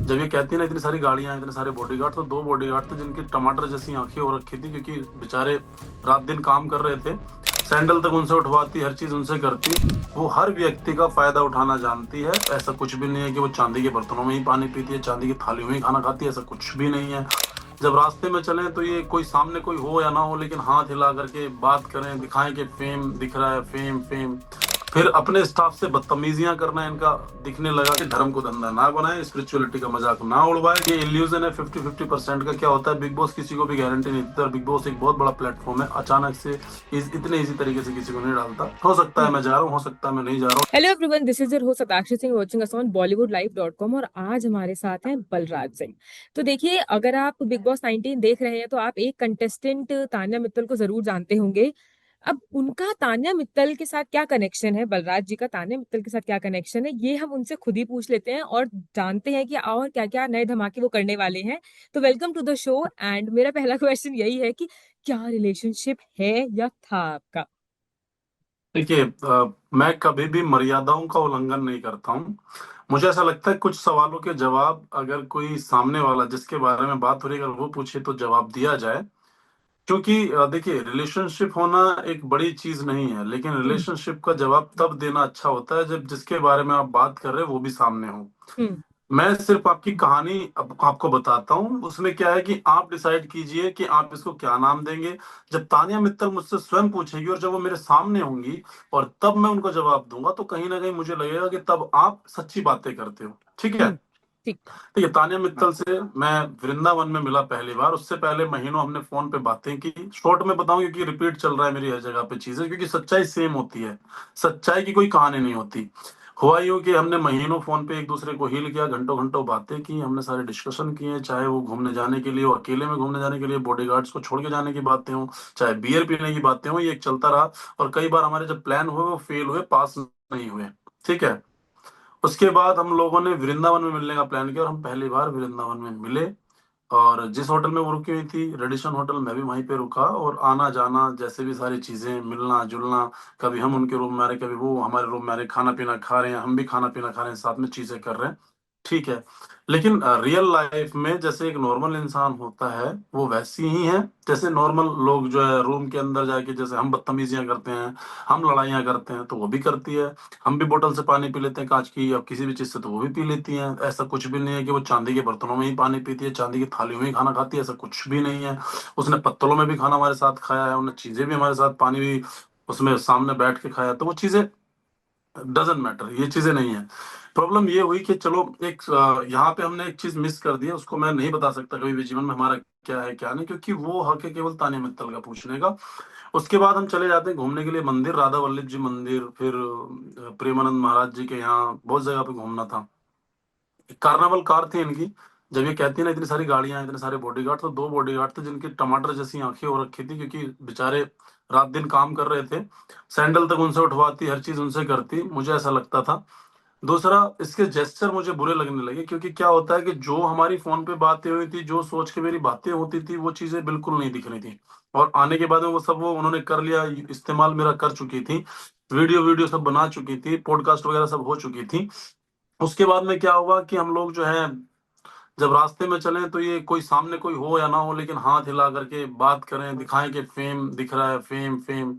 जब ये कहती है ना इतनी सारी गाड़ियां इतने सारे बॉडीगार्ड, तो 2 बॉडीगार्ड थे जिनकी टमाटर जैसी आंखें हो रखी थी, क्योंकि बेचारे रात दिन काम कर रहे थे। सैंडल तक उनसे उठवाती, हर चीज उनसे करती। वो हर व्यक्ति का फायदा उठाना जानती है। ऐसा कुछ भी नहीं है कि वो चांदी के बर्तनों में ही पानी पीती है, चांदी की थालियों में ही खाना खाती है, ऐसा कुछ भी नहीं है। जब रास्ते में चले तो ये कोई सामने कोई हो या ना हो, लेकिन हाथ हिला करके बात करें, दिखाएं कि फेम दिख रहा है, फेम फेम। फिर अपने स्टाफ से बदतमीजियां करना इनका दिखने लगा कि धर्म को धंधा ना बनाए, स्पिरिचुअलिटी का मजाक ना उड़वाए। ये इल्यूजन है 50-50% का। क्या होता है, बिग बॉस किसी को भी गारंटी नहीं देता। बिग बॉस एक बहुत बड़ा प्लेटफॉर्म है, अचानक से इतने इजी तरीके से किसी को नहीं डालता। हो सकता है मैं जा रहा हूँ, हो सकता है मैं नहीं जा रहा हूँ। Hello everyone, this is your host Satakshi Singh watching us on bollywoodlive.com। और आज हमारे साथ हैं बलराज सिंह। तो देखिए, अगर आप बिग बॉस 19 देख रहे हैं तो आप एक कंटेस्टेंट तान्या मित्तल को जरूर जानते होंगे। अब उनका तान्या मित्तल के साथ क्या कनेक्शन है, बलराज जी का तान्या मित्तल के साथ क्या कनेक्शन है, ये हम उनसे खुद ही पूछ लेते हैं और जानते हैं कि और क्या क्या नए धमाके वो करने वाले हैं। तो welcome to the show. And मेरा पहला क्वेश्चन यही है कि क्या रिलेशनशिप है या था आपका? देखिए, मैं कभी भी मर्यादाओं का उल्लंघन नहीं करता हूँ। मुझे ऐसा लगता है कुछ सवालों के जवाब अगर कोई सामने वाला जिसके बारे में बात हो रही है अगर वो पूछे तो जवाब दिया जाए। क्योंकि देखिए, रिलेशनशिप होना एक बड़ी चीज नहीं है, लेकिन हम्म। रिलेशनशिप का जवाब तब देना अच्छा होता है जब जिसके बारे में आप बात कर रहे हैं वो भी सामने हो। हम्म। मैं सिर्फ आपकी कहानी अब आपको बताता हूँ। उसमें क्या है कि आप डिसाइड कीजिए कि आप इसको क्या नाम देंगे। जब तानिया मित्तल मुझसे स्वयं पूछेगी और जब वो मेरे सामने होंगी और तब मैं उनको जवाब दूंगा, तो कहीं ना कहीं मुझे लगेगा कि तब आप सच्ची बातें करते हो। ठीक है। हम्म। ठीक। देखिए, तानिया मित्तल से मैं वृंदावन में मिला पहली बार। उससे पहले महीनों हमने फोन पे बातें की। शॉर्ट में बताऊं क्योंकि रिपीट चल रहा है मेरी हर जगह पे चीजें, क्योंकि सच्चाई सेम होती है। सच्चाई की कोई कहानी नहीं होती। हुआ यूं कि हमने महीनों फोन पे एक दूसरे को हील किया, घंटों घंटों बातें की, हमने सारे डिस्कशन किए, चाहे वो घूमने जाने के लिए हो, अकेले में घूमने जाने के लिए, बॉडीगार्ड्स को छोड़ के जाने की बातें हो, चाहे बियर पीने की बातें हो, ये एक चलता रहा। और कई बार हमारे जब प्लान हुए वो फेल हुए, पास नहीं हुए। ठीक है। उसके बाद हम लोगों ने वृंदावन में मिलने का प्लान किया और हम पहली बार वृंदावन में मिले। और जिस होटल में वो रुकी हुई थी, रेडिसन होटल, मैं भी वहीं पे रुका। और आना जाना जैसे भी सारी चीजें, मिलना जुलना, कभी हम उनके रूम में आ रहे, कभी वो हमारे रूम में आ रहे, खाना पीना खा रहे हैं, हम भी खाना पीना खा रहे हैं, साथ में चीजें कर रहे हैं। ठीक है। लेकिन रियल लाइफ में जैसे एक नॉर्मल इंसान होता है वो वैसी ही है जैसे नॉर्मल लोग जो है रूम के अंदर जाके जैसे हम बदतमीजियां करते हैं, हम लड़ाइयां करते हैं, तो वो भी करती है। हम भी बोतल से पानी पी लेते हैं कांच की या किसी भी चीज से, तो वो भी पी लेती हैं। ऐसा कुछ भी नहीं है कि वो चांदी के बर्तनों में ही पानी पीती है, चांदी की थालियों में ही खाना खाती है, ऐसा कुछ भी नहीं है। उसने पत्तलों में भी खाना हमारे साथ खाया है, उन्हें चीजें भी हमारे साथ, पानी भी उसमें सामने बैठ के खाया। तो वो चीजें डजेंट मैटर, ये चीजें नहीं है। प्रॉब्लम ये हुई कि चलो एक यहाँ पे हमने एक चीज मिस कर दी है, उसको मैं नहीं बता सकता कभी भी जीवन में हमारा क्या है क्या नहीं, क्योंकि वो हक है केवल ताने मित्तल का पूछने का। उसके बाद हम चले जाते हैं घूमने के लिए मंदिर, राधा वल्लभ जी मंदिर, फिर प्रेमानंद महाराज जी के यहाँ, बहुत जगह पे घूमना था। कार्निवल कार थी इनकी। जब ये कहती है ना इतनी सारी गाड़ियां इतने सारे बॉडीगार्ड, तो 2 बॉडीगार्ड थे जिनकी टमाटर जैसी आंखें हो रखी थी, क्योंकि बेचारे रात दिन काम कर रहे थे। सैंडल तक उनसे उठवाती, हर चीज उनसे करती, मुझे ऐसा लगता था। दूसरा, इसके जेस्चर मुझे बुरे लगने लगे, क्योंकि क्या होता है कि जो हमारी फोन पे बातें हुई थी, जो सोच के मेरी बातें होती थी, वो चीजें बिल्कुल नहीं दिख रही थी। और आने के बाद में वो सब वो उन्होंने कर लिया, इस्तेमाल मेरा कर चुकी थी। वीडियो वीडियो सब बना चुकी थी, पॉडकास्ट वगैरह सब हो चुकी थी। उसके बाद में क्या हुआ कि हम लोग जो है जब रास्ते में चले तो ये कोई सामने कोई हो या ना हो, लेकिन हाथ हिला करके बात करें, दिखाएं कि फेम दिख रहा है, फेम फेम।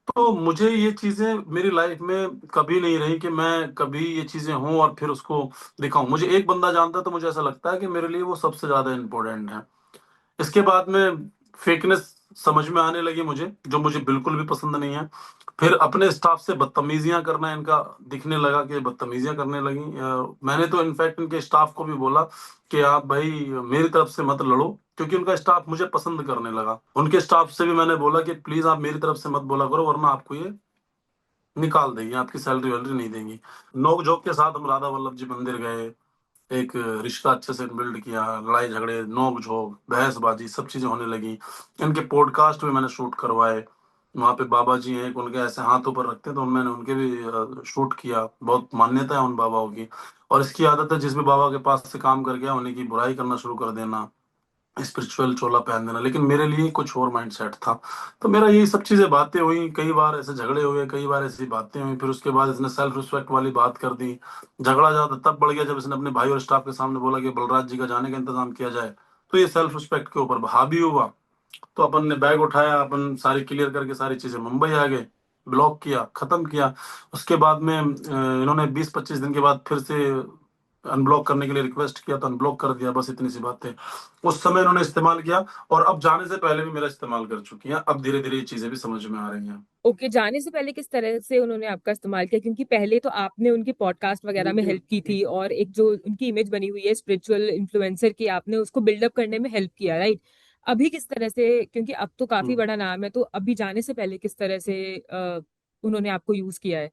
तो मुझे ये चीजें मेरी लाइफ में कभी नहीं रही कि मैं कभी ये चीजें हों और फिर उसको दिखाऊं। मुझे एक बंदा जानता है तो मुझे ऐसा लगता है कि मेरे लिए वो सबसे ज्यादा इम्पोर्टेंट है। इसके बाद में फेकनेस समझ में आने लगी मुझे, जो मुझे बिल्कुल भी पसंद नहीं है। फिर अपने स्टाफ से बदतमीजियां करना इनका दिखने लगा कि बदतमीजियां करने लगी। मैंने तो इनफैक्ट इनके स्टाफ को भी बोला कि आप भाई मेरी तरफ से मत लड़ो, क्योंकि उनका स्टाफ मुझे पसंद करने लगा। उनके स्टाफ से भी मैंने बोला कि प्लीज आप मेरी तरफ से मत बोला करो, वरना आपको ये निकाल देंगे, आपकी सैलरी वैलरी नहीं देंगी। नोक झोंक के साथ हम राधा वल्लभ जी मंदिर गए। एक रिश्ता अच्छे से बिल्ड किया, लड़ाई झगड़े, नोक झोंक, बहसबाजी, सब चीजें होने लगी। इनके पॉडकास्ट भी मैंने शूट करवाए। वहां पे बाबा जी हैं, एक उनके ऐसे हाथ ऊपर रखते हैं, तो मैंने उनके भी शूट किया। बहुत मान्यता है उन बाबाओं की। और इसकी आदत है जिस भी बाबा के पास से काम कर गया उन्हीं की बुराई करना शुरू कर देना। स्पिरिचुअल चोला पहन देना, लेकिन मेरे लिए कुछ और माइंड सेट था। तो मेरा यही सब चीजें बातें हुई, कई बार ऐसे झगड़े हुए, कई बार ऐसी बातें हुई। फिर उसके बाद इसने सेल्फ रिस्पेक्ट वाली बात कर दी। झगड़ा ज्यादा तब बढ़ गया जब इसने अपने भाई और स्टाफ के सामने बोला कि बलराज जी का जाने का इंतजाम किया जाए। तो ये सेल्फ रिस्पेक्ट के ऊपर हावी हुआ। तो अपन ने बैग उठाया, अपन सारी क्लियर करके सारी चीजें मुंबई आ गए, ब्लॉक किया, खत्म किया। उसके बाद में इन्होंने 20-25 दिन के बाद फिर से अनब्लॉक करने के लिए रिक्वेस्ट किया, तो अनब्लॉक कर दिया। बस इतनी सी बात है। उस समय इन्होंने इस्तेमाल किया, और अब जाने से पहले भी मेरा इस्तेमाल कर चुकी हैं। अब धीरे धीरे ये चीजें भी समझ में आ रही हैं। ओके, जाने से पहले किस तरह से उन्होंने आपका इस्तेमाल किया? क्योंकि पहले तो आपने उनकी पॉडकास्ट वगैरह में हेल्प की थी, और एक जो उनकी इमेज बनी हुई है स्पिरिचुअल इन्फ्लुएंसर की, आपने उसको बिल्डअप करने में हेल्प किया, राइट? अभी किस तरह से, क्योंकि अब तो काफी हम्म। बड़ा नाम है, तो अभी जाने से पहले किस तरह से उन्होंने आपको यूज किया है?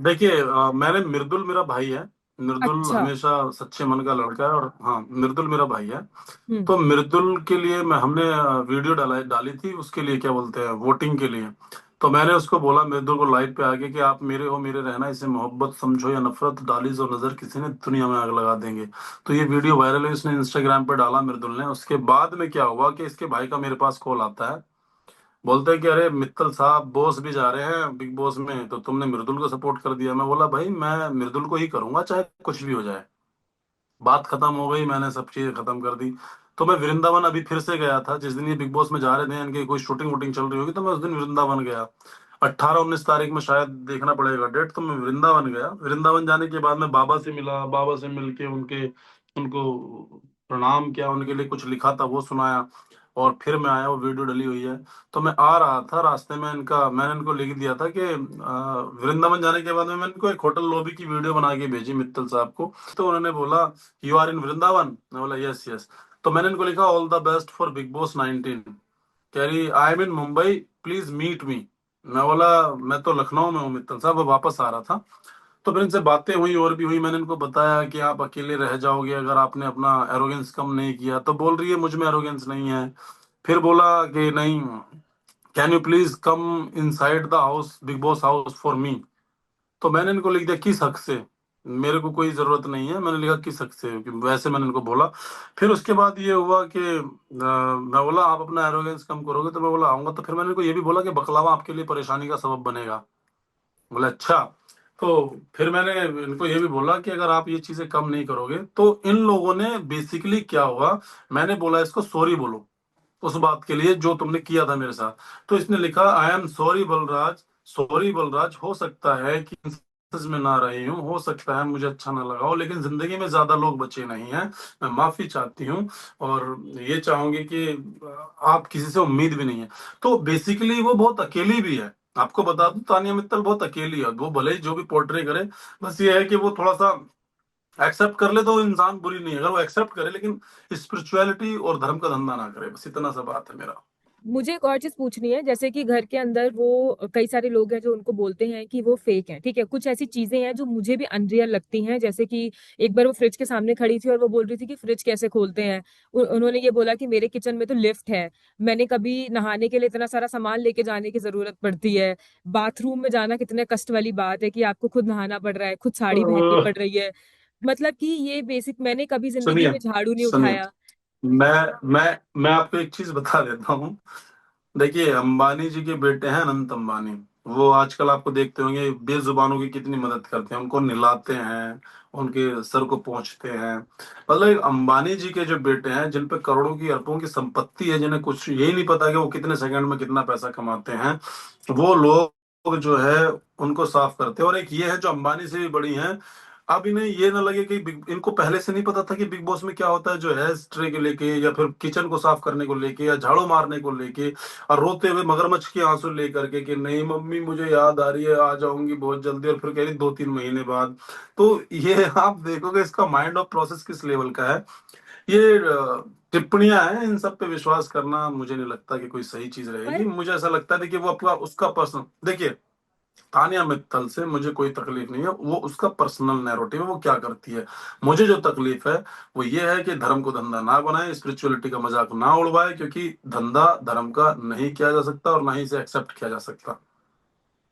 देखिए, मैंने मृदुल मेरा भाई है। मृदुल अच्छा। हमेशा सच्चे मन का लड़का है, और हाँ, मृदुल मेरा भाई है। हम्म। तो मृदुल के लिए मैं हमने वीडियो डाली थी, उसके लिए क्या बोलते हैं, वोटिंग के लिए। तो मैंने उसको बोला, मृदुल को लाइव पे आके, कि आप मेरे हो, मेरे रहना, इसे मोहब्बत समझो या नफरत, डाली जो नजर किसी ने, दुनिया में आग लगा देंगे। तो ये वीडियो वायरल है, उसने इंस्टाग्राम पे डाला मृदुल ने। उसके बाद में क्या हुआ कि इसके भाई का मेरे पास कॉल आता है। बोलते हैं कि अरे मित्तल साहब, बॉस भी जा रहे हैं बिग बॉस में, तो तुमने मृदुल को सपोर्ट कर दिया। मैं बोला, भाई मैं मृदुल को ही करूंगा, चाहे कुछ भी हो जाए। बात खत्म हो गई, मैंने सब चीजें खत्म कर दी। तो मैं वृंदावन अभी फिर से गया था, जिस दिन ये बिग बॉस में जा रहे थे, इनकी कोई शूटिंग वूटिंग चल रही होगी, तो मैं उस दिन वृंदावन गया। 18-19 तारीख में शायद, देखना पड़ेगा डेट। तो मैं वृंदावन गया। वृंदावन जाने के बाद मैं बाबा से मिला, बाबा से मिलके उनके उनको प्रणाम किया, उनके लिए कुछ लिखा था वो सुनाया। और फिर मैं आया, वो वीडियो डली हुई है। तो मैं आ रहा था, रास्ते में मैंने इनको लिख दिया था कि वृंदावन जाने के बाद में मैंने इनको एक होटल लॉबी की वीडियो बना के भेजी मित्तल साहब को। तो उन्होंने बोला, यू आर इन वृंदावन? मैं बोला, यस यस। तो मैंने इनको लिखा, all the best for Bigg Boss 19। कह रही, I am in Mumbai, please meet me. मैं बोला, मैं तो लखनऊ में हूँ मित्तल साहब, वो वापस आ रहा था। तो फिर इनसे बातें हुई, और भी हुई। मैंने इनको बताया कि आप अकेले रह जाओगे अगर आपने अपना एरोगेंस कम नहीं किया। तो बोल रही है, मुझ में एरोगेंस नहीं है। फिर बोला कि नहीं, can you please come inside the house, big boss house for me. तो मैंने इनको लिख दिया, किस हक से? मेरे को कोई जरूरत नहीं है, मैंने लिखा किस हक से, कि वैसे मैंने इनको बोला। फिर उसके बाद ये हुआ कि मैं बोला, आप अपना एरोगेंस कम करोगे तो मैं बोला आऊंगा। तो फिर मैंने इनको ये भी बोला कि बकलावा आपके लिए परेशानी का सबब बनेगा। बोला अच्छा। तो फिर मैंने इनको ये भी बोला कि अगर आप ये चीजें कम नहीं करोगे, तो इन लोगों ने बेसिकली क्या हुआ, मैंने बोला इसको सॉरी बोलो उस बात के लिए जो तुमने किया था मेरे साथ। तो इसने लिखा, I am sorry Balraj, sorry Balraj, हो सकता है कि सच में ना रही हूँ, हो सकता है मुझे अच्छा ना लगा हो, लेकिन जिंदगी में ज्यादा लोग बचे नहीं हैं। मैं माफी चाहती हूँ, और ये चाहूंगी कि आप किसी से उम्मीद भी नहीं है। तो बेसिकली वो बहुत अकेली भी है। आपको बता दूं, तानिया मित्तल बहुत अकेली है। वो भले ही जो भी पोर्ट्रे करे, बस ये है कि वो थोड़ा सा एक्सेप्ट कर ले तो वो इंसान बुरी नहीं है, अगर वो एक्सेप्ट करे, लेकिन स्पिरिचुअलिटी और धर्म का धंधा ना करे। बस इतना सा बात है मेरा। मुझे एक और चीज पूछनी है, जैसे कि घर के अंदर वो कई सारे लोग हैं जो उनको बोलते हैं कि वो फेक हैं, ठीक है? कुछ ऐसी चीजें हैं जो मुझे भी अनरियल लगती हैं, जैसे कि एक बार वो फ्रिज के सामने खड़ी थी और वो बोल रही थी कि फ्रिज कैसे खोलते हैं। उन्होंने ये बोला कि मेरे किचन में तो लिफ्ट है, मैंने कभी नहाने के लिए इतना सारा सामान लेके जाने की जरूरत पड़ती है, बाथरूम में जाना कितने कष्ट वाली बात है कि आपको खुद नहाना पड़ रहा है, खुद साड़ी पहननी अह, पड़ रही है। मतलब कि ये बेसिक, मैंने कभी जिंदगी सुनिए में झाड़ू नहीं सुनिए, उठाया। मैं आपको एक चीज बता देता हूँ। देखिए, अंबानी जी के बेटे हैं अनंत अंबानी। वो आजकल आपको देखते होंगे, बेजुबानों की कितनी मदद करते हैं, उनको नहलाते हैं, उनके सर को पोंछते हैं। मतलब एक अंबानी जी के जो बेटे हैं, जिन पे करोड़ों की अरबों की संपत्ति है, जिन्हें कुछ यही नहीं पता कि वो कितने सेकंड में कितना पैसा कमाते हैं, वो लोग जो है उनको साफ करते हैं। और एक ये है जो अंबानी से भी बड़ी हैं। अब इन्हें ये ना लगे कि इनको पहले से नहीं पता था कि बिग बॉस में क्या होता है, जो है ट्रे के लेके, या फिर किचन को साफ करने को लेके, या झाड़ू मारने को लेके, और रोते हुए मगरमच्छ के आंसू लेकर के, कि नहीं मम्मी मुझे याद आ रही है, आ जाऊंगी बहुत जल्दी, और फिर कह रही 2-3 महीने बाद। तो ये आप देखोगे इसका माइंड ऑफ प्रोसेस किस लेवल का है। ये टिप्पणियां हैं, इन सब पे विश्वास करना मुझे नहीं लगता कि कोई सही चीज रहेगी। पर मुझे ऐसा लगता है, देखिए वो अपना उसका पर्सनल, देखिए तानिया मित्तल से मुझे कोई तकलीफ नहीं है, वो उसका पर्सनल नैरेटिव है, वो क्या करती है। मुझे जो तकलीफ है वो ये है कि धर्म को धंधा ना बनाए, स्पिरिचुअलिटी का मजाक ना उड़वाए, क्योंकि धंधा धर्म का नहीं किया जा सकता, और ना ही इसे एक्सेप्ट किया जा सकता।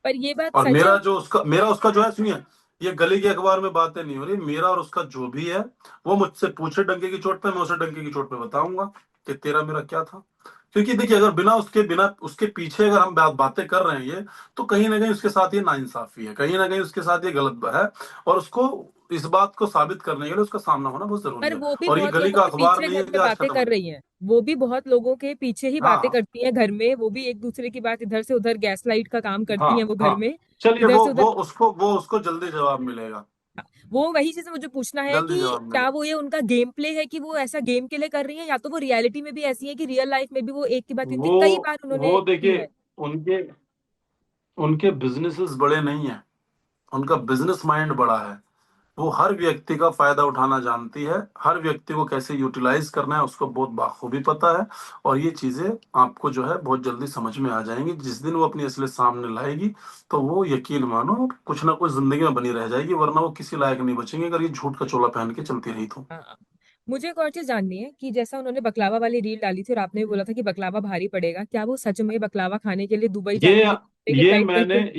पर ये बात और सच है। मेरा उसका जो है, सुनिए, ये गली के अखबार में बातें नहीं हो रही। मेरा और उसका जो भी है, वो मुझसे पूछे डंके की चोट पे, मैं उसे डंके की चोट पे बताऊंगा कि तेरा मेरा क्या था। क्योंकि देखिए, अगर बिना उसके पीछे अगर हम बातें कर रहे हैं ये, तो कहीं ना कहीं उसके साथ ये नाइंसाफी है, कहीं ना कहीं उसके साथ ये गलत है। और उसको इस बात को साबित करने के लिए उसका सामना होना बहुत जरूरी पर है। वो भी और ये बहुत गली लोगों का के अखबार पीछे नहीं घर है पे कि आज बातें खत्म कर है। रही हैं, वो भी बहुत लोगों के पीछे ही बातें हाँ, करती हैं घर में, वो भी एक दूसरे की बात इधर से उधर गैस लाइट का काम करती हैं हाँ, वो घर हाँ। में, चलिए, इधर से उधर। वो उसको जल्दी जवाब मिलेगा। वो वही चीज मुझे पूछना है जल्दी कि जवाब क्या मिलेगा। वो ये उनका गेम प्ले है कि वो ऐसा गेम के लिए कर रही है, या तो वो रियलिटी में भी ऐसी है कि रियल लाइफ में भी वो एक की बात, क्योंकि वो कई बार उन्होंने वो की देखिए, है। उनके उनके बिजनेसेस बड़े नहीं हैं। उनका बिजनेस माइंड बड़ा है। वो हर व्यक्ति का फायदा उठाना जानती है, हर व्यक्ति को कैसे यूटिलाइज करना है उसको बहुत बाखूबी पता है। और ये चीजें आपको जो है बहुत जल्दी समझ में आ जाएंगी। जिस दिन वो अपनी असलियत सामने लाएगी, तो वो यकीन मानो कुछ ना कुछ जिंदगी में बनी रह जाएगी, वरना वो किसी लायक नहीं बचेंगे अगर ये झूठ का चोला पहन के चलती रही तो। हाँ। मुझे एक और चीज जाननी है कि जैसा उन्होंने बकलावा वाली रील डाली थी और आपने भी बोला था कि बकलावा भारी पड़ेगा, क्या वो सच में बकलावा खाने के लिए दुबई ये जाएंगी, दुबई के ये फ्लाइट मैंने टिकट?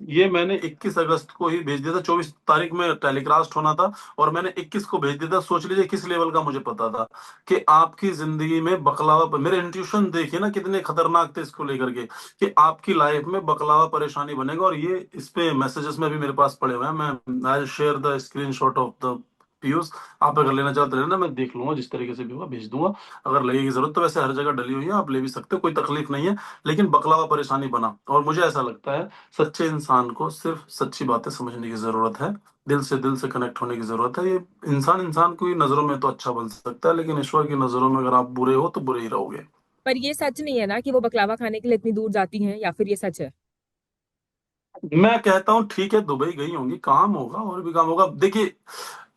ये मैंने 21 अगस्त को ही भेज दिया था। 24 तारीख में टेलीकास्ट होना था, और मैंने 21 को भेज दिया था। सोच लीजिए किस लेवल का मुझे पता था कि आपकी जिंदगी में बकलावा मेरे इंट्यूशन देखिए ना कितने खतरनाक थे इसको लेकर के, कि आपकी लाइफ में बकलावा परेशानी बनेगा। और ये इस पे मैसेजेस में भी मेरे पास पड़े हुए हैं। मैं I share the screen shot of the Piyush. आप अगर लेना चाहते हैं ना, मैं देख लूंगा, जिस तरीके से भी होगा भेज दूंगा। अगर लगेगी जरूरत तो वैसे हर जगह डली हुई है, आप ले भी सकते हो, कोई तकलीफ नहीं है। लेकिन बकलावा परेशानी बना, और मुझे ऐसा लगता है सच्चे इंसान को सिर्फ सच्ची बातें समझने की जरूरत है। दिल से कनेक्ट होने की जरूरत है। ये इंसान इंसान की नजरों में तो अच्छा बन सकता है, लेकिन ईश्वर की नजरों में अगर आप बुरे हो तो बुरे ही रहोगे। पर ये सच नहीं है ना कि वो बकलावा खाने के लिए इतनी दूर जाती हैं, या फिर ये सच है? मैं कहता हूँ ठीक है, दुबई गई होंगी, काम होगा और भी काम होगा। देखिए,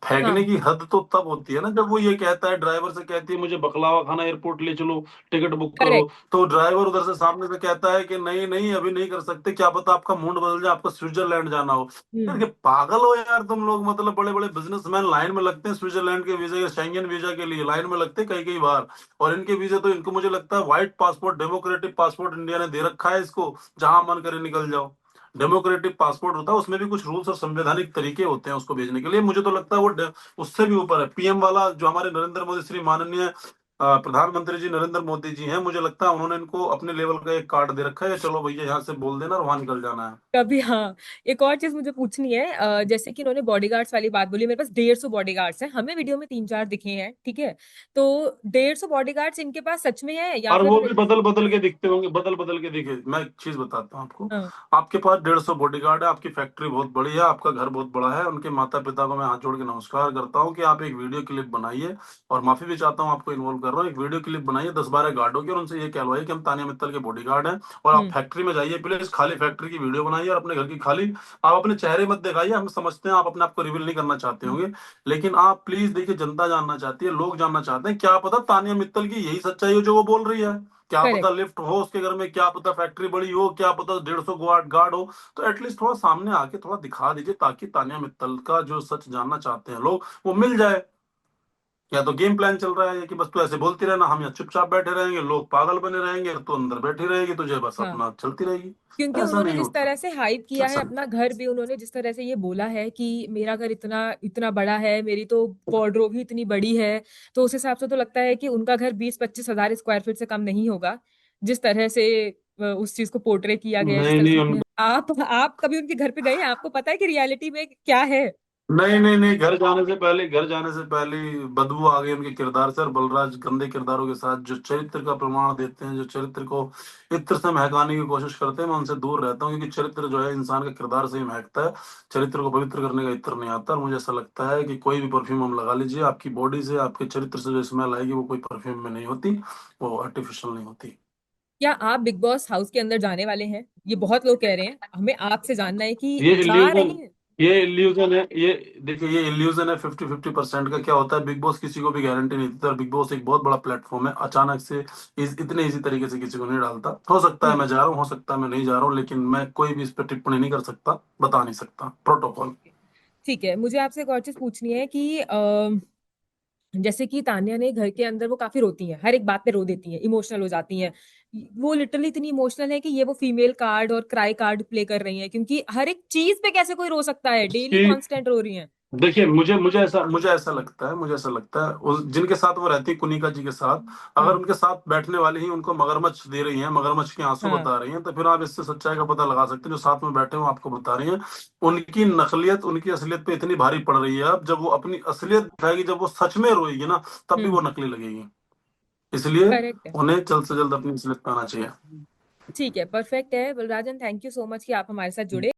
फेंकने हाँ। की हद तो तब होती है ना जब वो ये कहता है, ड्राइवर से कहती है मुझे बकलावा खाना, एयरपोर्ट ले चलो, टिकट बुक करो। करेक्ट। तो ड्राइवर उधर से सामने से कहता है कि नहीं नहीं, अभी नहीं कर सकते, क्या पता आपका मूड बदल जाए, आपको स्विट्जरलैंड जाना हो। यार हम्म। कि पागल हो यार तुम लोग, मतलब बड़े बड़े बिजनेसमैन लाइन में लगते हैं स्विट्जरलैंड के वीजा या शेंगेन वीजा के लिए, लाइन में लगते हैं कई कई बार। और इनके वीजा तो इनको मुझे लगता है white passport, democratic passport India ने दे रखा है इसको, जहां मन करे निकल जाओ। डेमोक्रेटिक पासपोर्ट होता है, उसमें भी कुछ रूल्स और संवैधानिक तरीके होते हैं उसको भेजने के लिए। मुझे तो लगता है वो उससे भी ऊपर है। पीएम वाला जो हमारे नरेंद्र मोदी, श्री माननीय प्रधानमंत्री जी नरेंद्र मोदी जी हैं, मुझे लगता है उन्होंने इनको अपने लेवल का एक कार्ड दे रखा है, चलो भैया यहाँ से बोल देना और वहां निकल जाना है। कभी, हाँ। एक और चीज मुझे पूछनी है, जैसे कि इन्होंने बॉडीगार्ड्स वाली बात बोली, मेरे पास 150 बॉडीगार्ड्स हैं, हमें वीडियो में 3-4 दिखे हैं, ठीक है? तो 150 बॉडीगार्ड्स इनके पास सच में है, या और फिर वो वो? भी बदल बदल के दिखते होंगे, बदल बदल के दिखे। मैं एक चीज बताता हूँ आपको। हाँ। आपके पास 150 बॉडीगार्ड है, आपकी फैक्ट्री बहुत बड़ी है, आपका घर बहुत बड़ा है। उनके माता पिता को मैं हाथ जोड़ के नमस्कार करता हूँ कि आप एक वीडियो क्लिप बनाइए, और माफी भी चाहता हूँ, आपको इन्वॉल्व कर रहा हूँ। एक वीडियो क्लिप बनाइए 10-12 गार्डों की, और उनसे ये कहलवाइए कि हम तानिया मित्तल के बॉडीगार्ड हैं। और आप हम्म। फैक्ट्री में जाइए, प्लीज खाली फैक्ट्री की वीडियो बनाइए, और अपने घर की खाली। आप अपने चेहरे मत दिखाइए, हम समझते हैं आप अपने आप को रिवील नहीं करना चाहते होंगे। लेकिन आप प्लीज देखिए, जनता जानना चाहती है, लोग जानना चाहते हैं, क्या पता तानिया मित्तल की यही सच्चाई हो जो वो बोल रही है। क्या पता करेक्ट। लिफ्ट हो उसके घर में, क्या पता फैक्ट्री बड़ी हो, क्या पता 150 गार्ड गार्ड हो। तो एटलीस्ट थोड़ा सामने आके थोड़ा दिखा दीजिए, ताकि तानिया मित्तल का जो सच जानना चाहते हैं लोग, वो मिल जाए। या तो गेम प्लान चल रहा है कि बस तू ऐसे बोलती रहना, हम यहाँ चुपचाप बैठे रहेंगे, लोग पागल बने रहेंगे, तू अंदर बैठी रहेगी, तुझे बस हाँ। अपना चलती रहेगी। क्योंकि ऐसा उन्होंने नहीं जिस होता। तरह से हाइप किया है ऐसा अपना घर भी, उन्होंने जिस तरह से ये बोला है कि मेरा घर इतना इतना बड़ा है, मेरी तो वार्डरोब ही इतनी बड़ी है, तो उस हिसाब से तो लगता है कि उनका घर 20-25 हजार स्क्वायर फीट से कम नहीं होगा, जिस तरह से उस चीज को पोर्ट्रे किया गया है, जिस नहीं तरह नहीं, से आप कभी उनके घर पे गए हैं? आपको पता है कि रियलिटी में क्या है? नहीं नहीं नहीं, घर जाने से पहले ही बदबू आ गई उनके किरदार से। और बलराज गंदे किरदारों के साथ जो चरित्र का प्रमाण देते हैं, जो चरित्र को इत्र से महकाने की कोशिश करते हैं, मैं उनसे दूर रहता हूँ। क्योंकि चरित्र जो है इंसान का किरदार से ही महकता है, चरित्र को पवित्र करने का इत्र नहीं आता। और मुझे ऐसा लगता है कि कोई भी परफ्यूम हम लगा लीजिए, आपकी बॉडी से, आपके चरित्र से जो स्मेल आएगी, वो कोई परफ्यूम में नहीं होती, वो आर्टिफिशियल नहीं होती। क्या आप बिग बॉस हाउस के अंदर जाने वाले हैं? ये बहुत लोग कह रहे हैं, हमें आपसे जानना है कि ये जा रहे इल्यूजन हैं? ये इल्यूजन है ये। देखिए, ये इल्यूजन है 50-50% का। क्या होता है, बिग बॉस किसी को भी गारंटी नहीं देता, और बिग बॉस एक बहुत बड़ा प्लेटफॉर्म है। अचानक से इतने इजी तरीके से किसी को नहीं डालता। हो सकता है हम्म। मैं जा रहा हूँ, हो सकता है मैं नहीं जा रहा हूँ, लेकिन मैं कोई भी इस पर टिप्पणी नहीं कर सकता, बता नहीं सकता, प्रोटोकॉल। ठीक है, मुझे आपसे एक और चीज पूछनी है कि जैसे कि तान्या ने घर के अंदर वो काफी रोती हैं, हर एक बात पे रो देती हैं, इमोशनल हो जाती हैं। वो लिटरली इतनी इमोशनल है कि ये वो फीमेल कार्ड और क्राई कार्ड प्ले कर रही हैं, क्योंकि हर एक चीज पे कैसे कोई रो सकता है, डेली कि कांस्टेंट रो रही हैं। देखिए, मुझे ऐसा लगता है जिनके साथ वो रहती है, कुनिका जी के साथ, अगर हाँ उनके साथ बैठने वाले ही उनको मगरमच्छ दे रही हैं, मगरमच्छ के आंसू हाँ। बता रही हैं, तो फिर आप इससे सच्चाई का पता लगा सकते हैं। जो साथ में बैठे हैं वो आपको बता रही हैं। उनकी नकलियत, उनकी असलियत पे इतनी भारी पड़ रही है अब, जब वो अपनी असलियत दिखाएगी, जब वो सच में रोएगी ना, तब भी हम्म। वो नकली लगेगी। इसलिए करेक्ट है। उन्हें जल्द से जल्द अपनी असलियत पे आना चाहिए। ठीक है, परफेक्ट है बलराजन, थैंक यू सो मच कि आप हमारे साथ जुड़े।